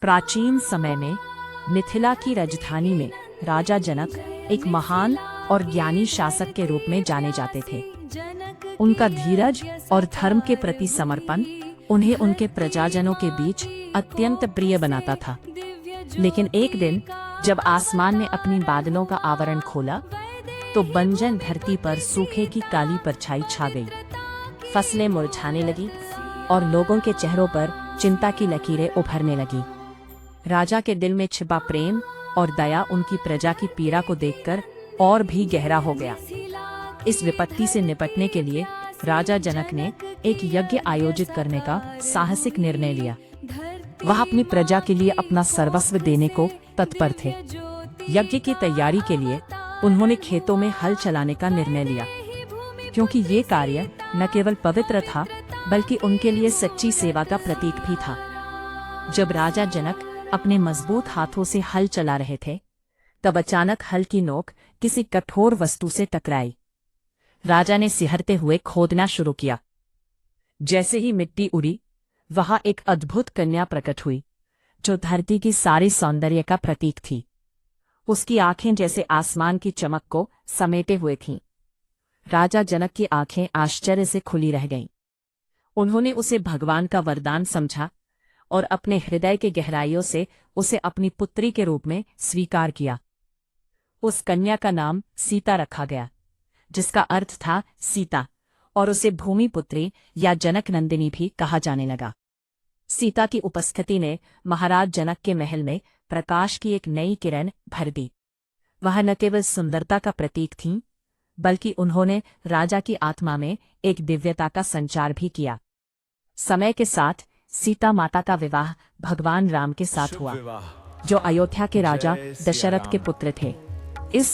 प्राचीन समय में मिथिला की राजधानी में राजा जनक एक महान और ज्ञानी शासक के रूप में जाने जाते थे। उनका धीरज और धर्म के प्रति समर्पण उन्हें उनके प्रजाजनों के बीच अत्यंत प्रिय बनाता था। लेकिन एक दिन जब आसमान ने अपनी बादलों का आवरण खोला तो बंजर धरती पर सूखे की काली परछाई छा गई। फसलें मुरझाने लगी और लोगों के चेहरों पर चिंता की लकीरें उभरने लगी। राजा के दिल में छिपा प्रेम और दया उनकी प्रजा की पीड़ा को देखकर और भी गहरा हो गया। इस विपत्ति से निपटने के लिए राजा जनक ने एक यज्ञ आयोजित करने का साहसिक निर्णय लिया। वह अपनी प्रजा के लिए अपना सर्वस्व देने को तत्पर थे। यज्ञ की तैयारी के लिए उन्होंने खेतों में हल चलाने का निर्णय लिया, क्योंकि ये कार्य न केवल पवित्र था बल्कि उनके लिए सच्ची सेवा का प्रतीक भी था। जब राजा जनक अपने मजबूत हाथों से हल चला रहे थे तब अचानक हल की नोक किसी कठोर वस्तु से टकराई। राजा ने सिहरते हुए खोदना शुरू किया। जैसे ही मिट्टी उड़ी वहां एक अद्भुत कन्या प्रकट हुई जो धरती की सारी सौंदर्य का प्रतीक थी। उसकी आंखें जैसे आसमान की चमक को समेटे हुए थीं। राजा जनक की आंखें आश्चर्य से खुली रह गईं। उन्होंने उसे भगवान का वरदान समझा और अपने हृदय के गहराइयों से उसे अपनी पुत्री के रूप में स्वीकार किया। उस कन्या का नाम सीता रखा गया, जिसका अर्थ था सीता, और उसे भूमि पुत्री या जनक नंदिनी भी कहा जाने लगा। सीता की उपस्थिति ने महाराज जनक के महल में प्रकाश की एक नई किरण भर दी। वह न केवल सुंदरता का प्रतीक थीं, बल्कि उन्होंने राजा की आत्मा में एक दिव्यता का संचार भी किया। समय के साथ सीता माता का विवाह भगवान राम के साथ हुआ, जो अयोध्या के राजा दशरथ के पुत्र थे। इस